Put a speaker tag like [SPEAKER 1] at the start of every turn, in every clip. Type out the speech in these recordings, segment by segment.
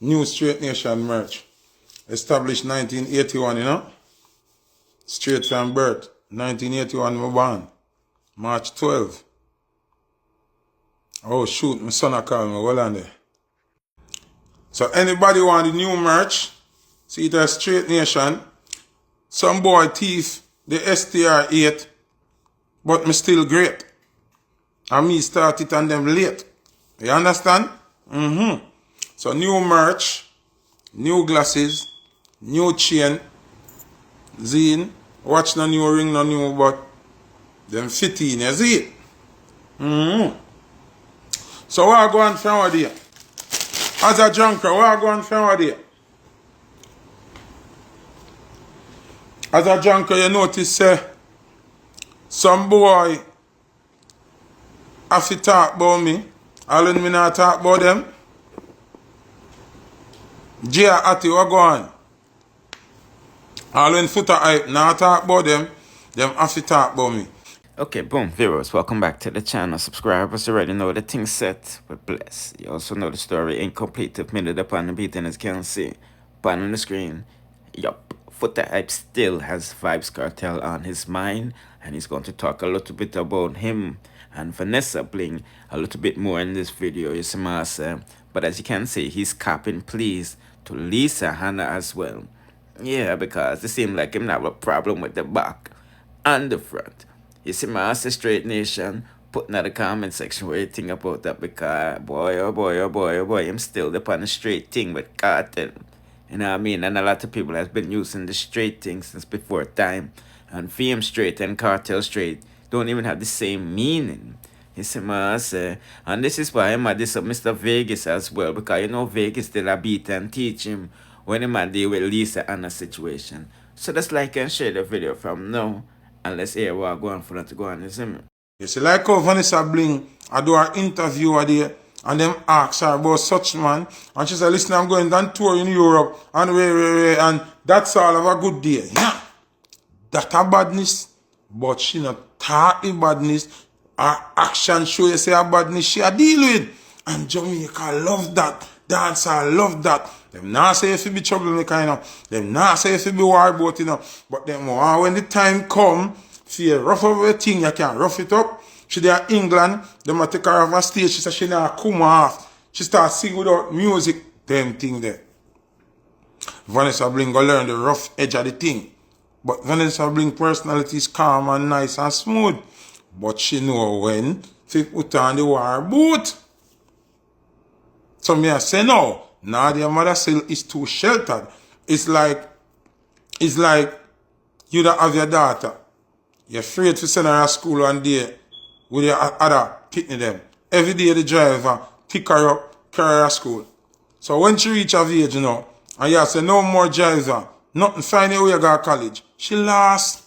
[SPEAKER 1] New Straight Nation merch. Established 1981, you know? Straight from birth. 1981, my born. March 12. Oh shoot, my son called me. Hold on there. So anybody want the new merch? See it as Straight Nation. Some boy thief the STR8, but me still great. And me start it and them late. You understand? So new merch, new glasses, new chain, zine, watch no new ring, no new but them fit in, you see it? So what I go on from there? As a junker, what I go on from there? As a junker, you notice some boy have to talk about me. All when me not talk about them. Jia Ati, what go on? All when Foota hype not talk about them have to talk about me.
[SPEAKER 2] Okay, boom, viewers, welcome back to the channel. Subscribers already know the thing set, we're blessed. You also know the story ain't complete if minute upon the beat, and as you can see, button on the screen. Yup, Foota hype still has Vybz Kartel on his mind, and he's going to talk a little bit about him and Vanessa Bling a little bit more in this video, you see myself. But as you can see, he's copping please to Lisa Hanna as well. Yeah, because it seems like him have a problem with the back and the front. You see my Straight Nation, putting in the comment section what you think about that, because boy, oh boy, oh boy, oh boy, I'm still upon the straight thing with Kartel. You know what I mean? And a lot of people has been using the straight thing since before time. And Fame Straight and Kartel Straight don't even have the same meaning. You see my say? And this is why I'm at this Mr. Vegas as well, because you know Vegas did a beat and teach him when him and deal with Lisa and a situation. So just like and share the video from now. And let's hear what I'm going for that to go on, you see me?
[SPEAKER 1] You see, like how Vanessa Bling, I do an interview there, and them ask her about such man, and she said, listen, I'm going on tour in Europe, and and that's all of a good day. Yeah, that a badness, but she not talk the badness, her action show you say a badness she a deal with. And Jamaica love that, Dancehall love that. Them not say if you be troublemaker, you know. Them not say if you be war about, you know. But them when the time come, if you rough up everything, you can rough it up. She there in England, them take her off a stage, she said she not come off. She start singing without music, them thing there. Vanessa Bling go learn the rough edge of the thing. But Vanessa Bling personality is calm and nice and smooth. But she know when to put on the war boot. So me I say no. Now their mother still is too sheltered. It's like you don't have your daughter. You're afraid to send her to school one day with your other pitney them. Every day the driver pick her up, carry her to school. So when she reach her age, you know, and you say no more driver, nothing find a way to go to college. She lost.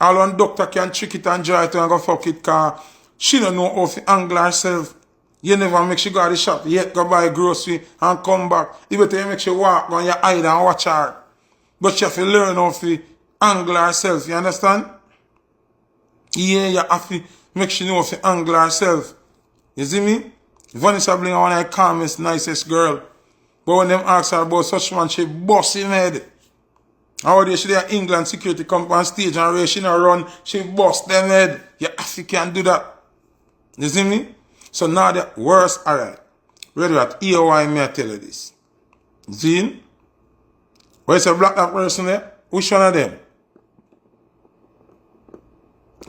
[SPEAKER 1] All one doctor can trick it and drive it and go fuck it, cause she don't know how to angle herself. You never make she go to the shop, yet go buy grocery and come back. You better make she walk on your eye and watch her. But she have to learn how to angle herself, you understand? Yeah, you have to make she know how to angle herself. You see me? Vanessa Bling is one of the calmest, nicest girl. But when them ask her about such man, she bust him head. How day she there England security come on stage and where she not run, she bust them head. You have to can't do that. You see me? So now the worst, alright. Ready at EOI may I tell you this. Zine? Where's a black that person there? Which one of them?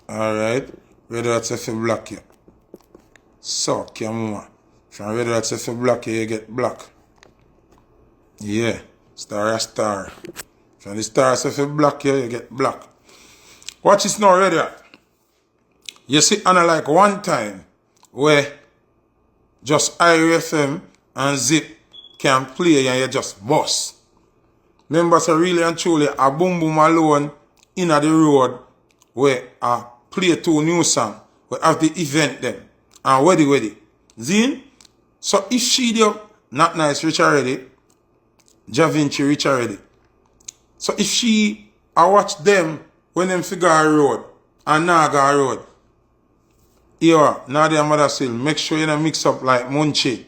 [SPEAKER 1] Alright. Ready that's if you black here. So, come on. From ready that's if you black here, you get black. Yeah. Star a star. From the stars if you black here, you get black. Watch this now, ready. You see Anna like one time where just IRFM and Zip can play and you just bust. Remember, so really and truly, a boom boom alone in the road where I play two new songs, we have the event them and ready. Zine? So if she do Not Nice rich already, Javinci rich already. So if she I watch them when them figure road and Naga road, yeah, now their mother still make sure you don't mix up like Munchie.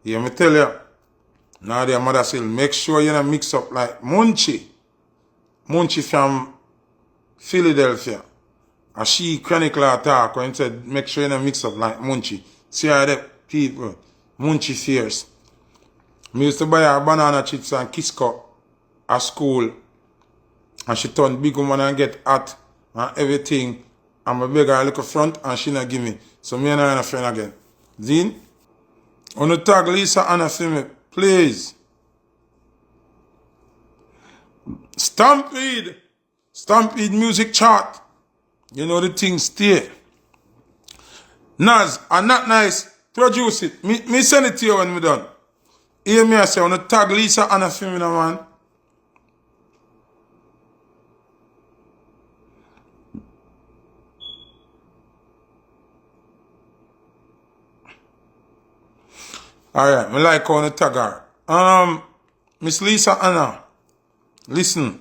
[SPEAKER 1] Yeah, me tell you. Now their mother say, make sure you don't mix up like Munchie. Munchie from Philadelphia. And she chronically attack when said, make sure you don't mix up like Munchie. See how the people, Munchie fierce. Me used to buy her banana chips and kiss cup at school. And she turned big woman and get hot and everything. And I beg her look up front and she not give me. So me and her and a friend again. Zin, on the tag Lisa Hanna for me, please. Stampede music chart. You know the thing stay. Naz, and not nice, produce it. Me send it to you when we done. Hear me I say, on the tag Lisa Hanna for me, man. Alright, me like on the tag her. Miss Lisa Hanna, listen.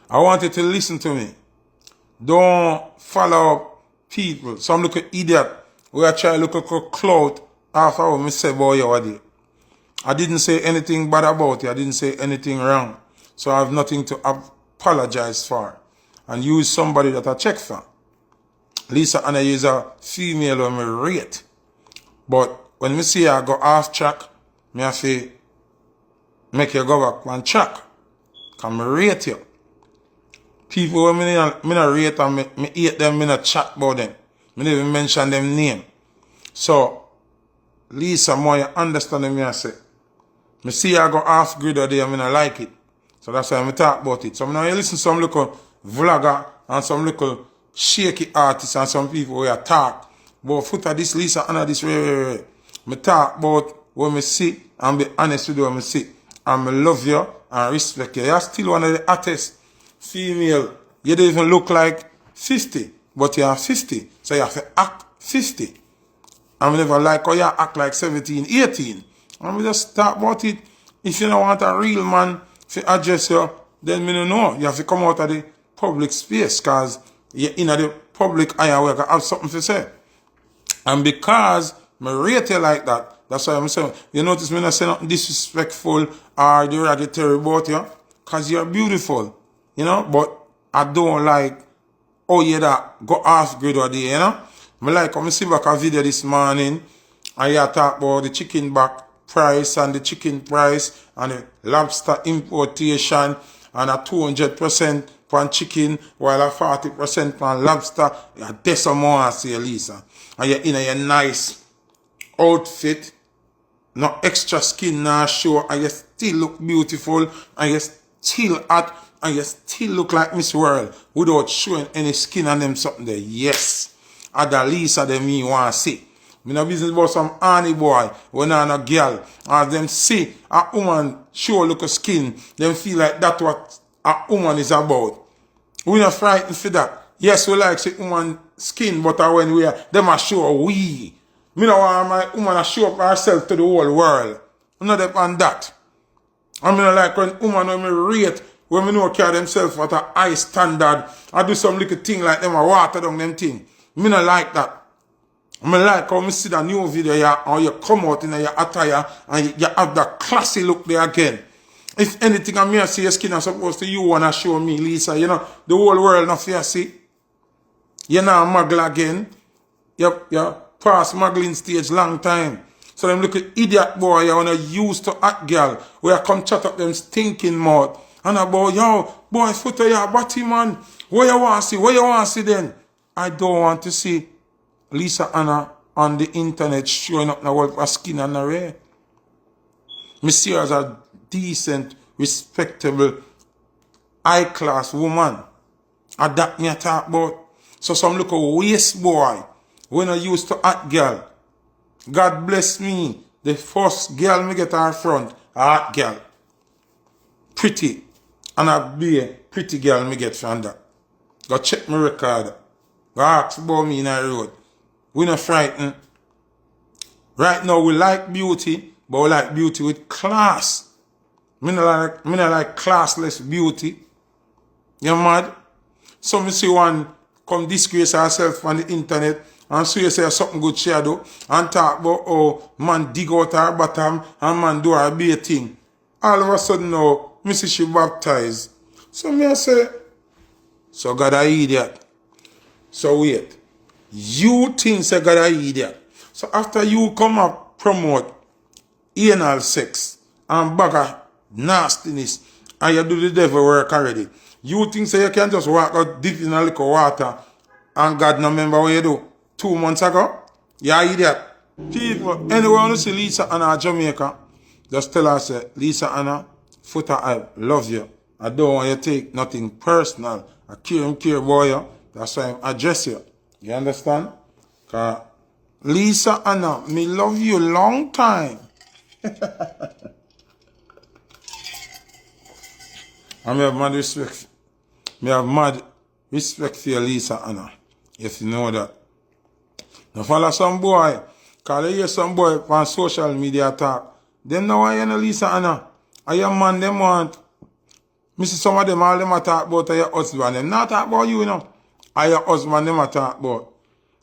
[SPEAKER 1] I want you to listen to me. Don't follow up people. Some little idiot who are trying to look a clout after what me say about you today. I didn't say anything bad about you. I didn't say anything wrong. So I have nothing to apologize for. And use somebody that I check for. Lisa Hanna is a female when me rate. But when me see her go off track, me have to make you go back on track. Can me rate you. People when me not rate and me hate them, me not chat about them. Me never even mention them name. So, Lisa, more you understand me I say. Me see her go off grid or day and me not like it. So that's why I talk about it. So now you listen to some little vlogger and some little shaky artists and some people who talk about Foota this, Lisa Hanna this, way. Me talk about what me see and be honest with what me see. And me love you and respect you. You're still one of the hottest female. You don't even look like 50, but you are 50. So you have to act 50. And me never like how you act like 17, 18. And we just talk about it. If you don't want a real man to address you, then me don't know. You have to come out of the public space because you're in the public eye where you have something to say. And because me rate you like that, that's why I'm saying, you notice me not saying nothing disrespectful or derogatory about you, because you're beautiful, you know, but I don't like, oh yeah, that go off grid or day, you know. Me like, when I see back a video this morning, and you talk about the chicken back price and the chicken price and the lobster importation and a 200% on chicken while a 40% on lobster. Yeah, that's some more I say, Lisa. And you're in a nice outfit, no extra skin now show, and you still look beautiful, and you still hot, and you still look like Miss World without showing any skin on them something there. Yes. Ada Lisa them me want to see. Me no business about some honey boy when I'm a girl. As them see a woman show look of skin, them feel like that's what a woman is about. We not frightened for that. Yes, we like see woman skin, but when we are, them a show we. Me no want my woman to show up herself to the whole world. I'm not on that. I mean like when woman when me rate, when me know carry themselves at a high standard, I do some little thing like them a water down them thing. Me not like that. I like how me see the new video here, how you come out in your attire and you have that classy look there again. If anything I may see your skin is supposed to you wanna show me, Lisa, you know, the whole world not fair see. You're not muggle again. You past muggling stage long time. So them look at idiot boy you wanna used to hot girl where I come chat up them stinking mouth. And about yo, boy Foota your body man. What you want to see? What you want to see then? I don't want to see Lisa Hanna on the internet showing up now with her skin and her hair. Me see her as a decent, respectable, high-class woman. And that me I talk about. So some little waste boy, when I used to hot girl, God bless me, the first girl me get her front, a hot girl. Pretty. And a be a pretty girl me get from that. Go check my record. Go ask about me in the road. We not frightened. Right now we like beauty, but we like beauty with class. Me not like classless beauty. You mad? So me see one come disgrace herself on the internet and so you say something good she do, and talk about oh man dig out her bottom and man do her be thing. All of a sudden now, me see she baptized. So me I say, so God a idiot. So wait, you think say God a idiot. So after you come up promote anal sex and bag of nastiness and you do the devil work already, you think say you can just walk out deep in a little water and God no remember what you do 2 months ago? You idiot. People, anyone who see Lisa Hanna Jamaica, just tell her say, Lisa Hanna, Foota, I love you. I don't want you to take nothing personal. I care boy. Yeah. That's why I address you. You understand? Cause Lisa Hanna, me love you long time. I have mad respect. Me have mad respect for you, Lisa Hanna. If you know that. Now follow some boy. Cause you hear some boy on social media talk. Them know why you know Lisa Hanna. And your man them want. Me see some of them all them a talk about your husband. Them not talk about you, you know. And your husband them a talk about.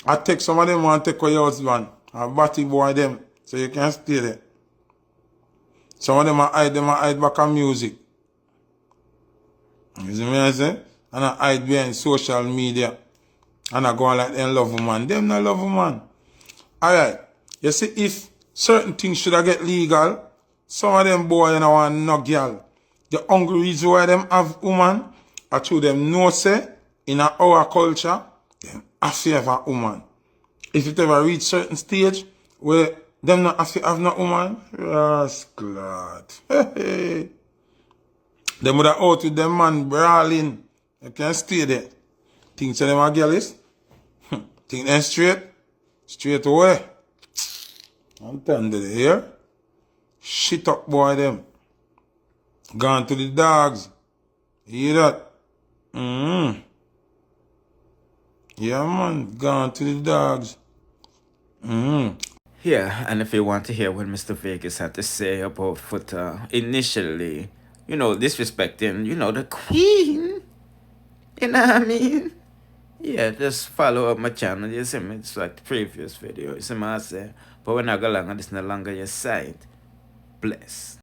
[SPEAKER 1] I take some of them want to take away your husband. And batty boy them. So you can stay there. Some of them a hide back on music. You see me I say? And I hide behind social media. And I go on like them love woman. Them not love woman. Alright. You see, if certain things should have get legal, some of them boy you know want no girl. The hungry reason why them have woman, I told them no say, in our culture, them have to have a woman. If it ever reach certain stage where them not have to have no woman, rascal. Hey. Them would have out with them man brawling. You can stay there. Think say them a girl is? Think them straight away. I'm telling you here. Shit up boy them. Gone to the dogs. You hear that? Yeah man, gone to the dogs.
[SPEAKER 2] Yeah, and if you want to hear what Mr. Vegas had to say about Foota initially, you know, disrespecting, you know, the queen. You know what I mean? Yeah, just follow up my channel. You see me? It's like the previous video. You see me I say? But when I go along, it's no longer your side. Bless.